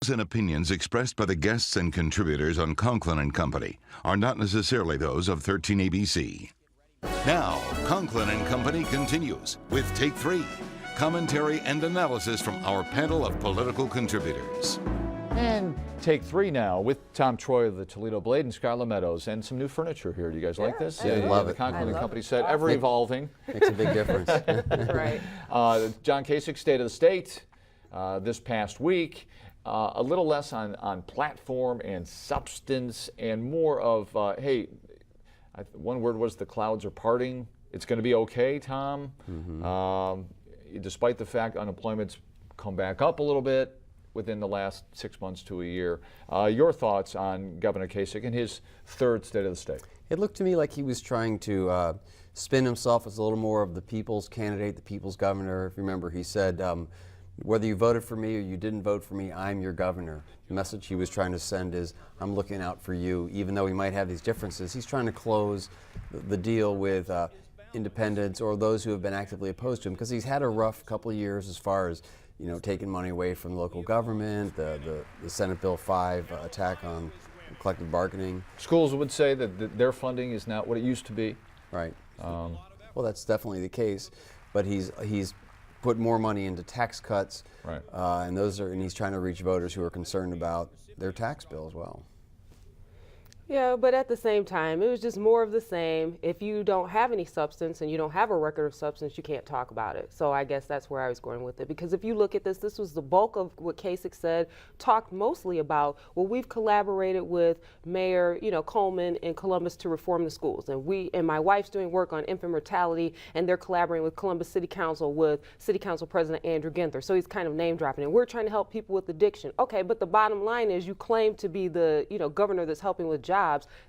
And opinions expressed by the guests and contributors on Conklin and Company are not necessarily those of 13 ABC. Now, Conklin and Company continues with Take 3, commentary and analysis from our panel of political contributors. And Take 3 now with Tom Troy of the Toledo Blade and Scarlett Meadows, and some new furniture here. Do you guys like this? Yeah, love the it. Conklin and Company set, ever evolving. Makes a big difference. Right. John Kasich, State of the State, this past week. A little less on platform and substance and more of, hey, one word was the clouds are parting. It's going to be okay, Tom. Despite the fact unemployment's come back up a little bit within the last 6 months to a year. Your thoughts on Governor Kasich and his third State of the State? It looked to me like he was trying to spin himself as a little more of the people's candidate, the people's governor. If you remember, he said, whether you voted for me or you didn't vote for me, I'm your governor. The message he was trying to send is, I'm looking out for you. Even though he might have these differences, he's trying to close the deal with independents or those who have been actively opposed to him, because he's had a rough couple of years as far as, you know, taking money away from local government, the Senate Bill 5 attack on collective bargaining. Schools would say that their funding is not what it used to be. Right. Well, that's definitely the case, but he's put more money into tax cuts, right. And he's trying to reach voters who are concerned about their tax bill as well. Yeah, but at the same time, it was just more of the same. If you don't have any substance and you don't have a record of substance, you can't talk about it. So I guess that's where I was going with it. Because if you look at this was the bulk of what Kasich said, talked mostly about, well, we've collaborated with Mayor, Coleman in Columbus to reform the schools. And my wife's doing work on infant mortality, and they're collaborating with Columbus City Council with City Council President Andrew Ginther. So he's kind of name dropping. And we're trying to help people with addiction. Okay, but the bottom line is you claim to be the, governor that's helping with jobs.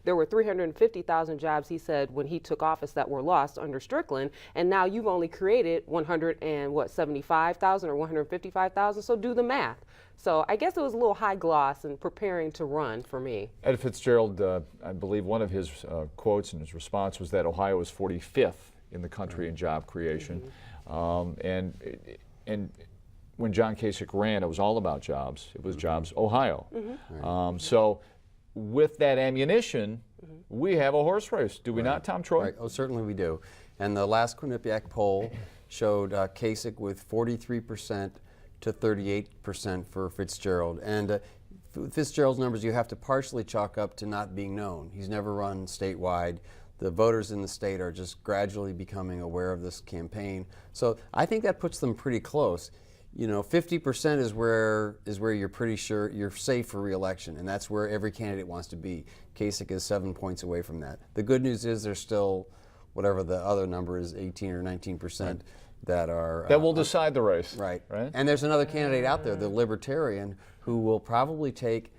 There were 350,000 jobs, he said, when he took office that were lost under Strickland, and now you've only created 175,000 or 155,000, so do the math. So I guess it was a little high gloss and preparing to run for me. Ed Fitzgerald, I believe one of his quotes in his response was that Ohio is 45th in the country in job creation. And when John Kasich ran, it was all about jobs. It was jobs, Ohio. So with that ammunition, we have a horse race, do we not, Tom Troy? Right. Oh, certainly we do. And the last Quinnipiac poll showed Kasich with 43% to 38% for Fitzgerald. And Fitzgerald's numbers you have to partially chalk up to not being known. He's never run statewide. The voters in the state are just gradually becoming aware of this campaign. So I think that puts them pretty close. 50% is where you're pretty sure you're safe for re-election, and that's where every candidate wants to be. Kasich is 7 points away from that. The good news is there's still, whatever the other number is, 18 or 19% that will decide the race. Right. And there's another candidate out there, the Libertarian, who will probably take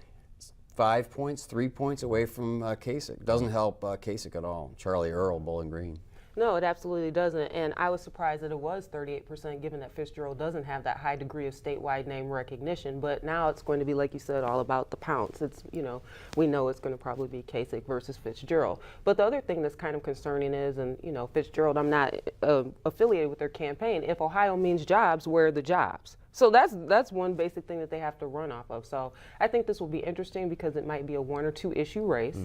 5 points, 3 points away from Kasich. Doesn't help Kasich at all. Charlie Earl, Bowling Green. No, it absolutely doesn't. And I was surprised that it was 38%, given that Fitzgerald doesn't have that high degree of statewide name recognition. But now it's going to be, like you said, all about the pounce. It's, we know it's going to probably be Kasich versus Fitzgerald. But the other thing that's kind of concerning is, and, Fitzgerald, I'm not affiliated with their campaign. If Ohio means jobs, where are the jobs? So that's one basic thing that they have to run off of. So I think this will be interesting because it might be a 1 or 2 issue race.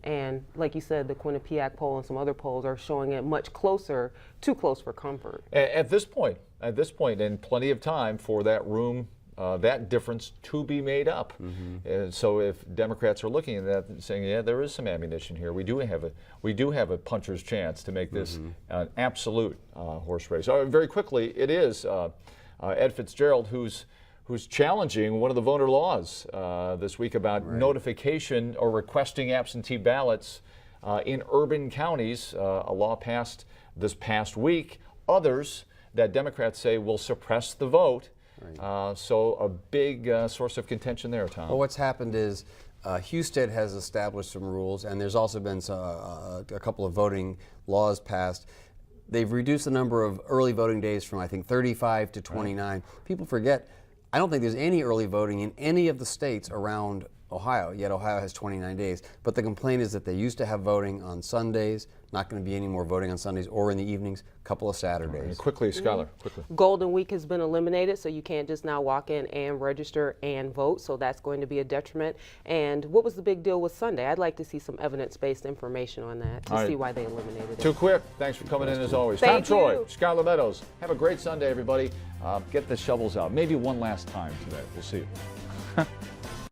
And like you said, the Quinnipiac poll and some other polls are showing it much closer, too close for comfort. At this point, and plenty of time for that room, that difference to be made up. And so if Democrats are looking at that and saying, yeah, there is some ammunition here, we do have a puncher's chance to make this an absolute horse race. Very quickly, it is Ed Fitzgerald who's challenging one of the voter laws this week about notification or requesting absentee ballots in urban counties, a law passed this past week. Others that Democrats say will suppress the vote. So a big source of contention there, Tom. Well, what's happened is Husted has established some rules, and there's also been a couple of voting laws passed. They've reduced the number of early voting days from, I think, 35 to 29. People forget, I don't think there's any early voting in any of the states around Ohio, yet Ohio has 29 days. But the complaint is that they used to have voting on Sundays, not going to be any more voting on Sundays or in the evenings, a couple of Saturdays. And quickly, Skylar, quickly. Golden Week has been eliminated, so you can't just now walk in and register and vote, so that's going to be a detriment. And what was the big deal with Sunday? I'd like to see some evidence-based information on that to see why they eliminated it. Too quick. Thanks for coming in as always. Thank Tom Troy, you. Skylar Meadows. Have a great Sunday, everybody. Get the shovels out. Maybe one last time today. We'll see you.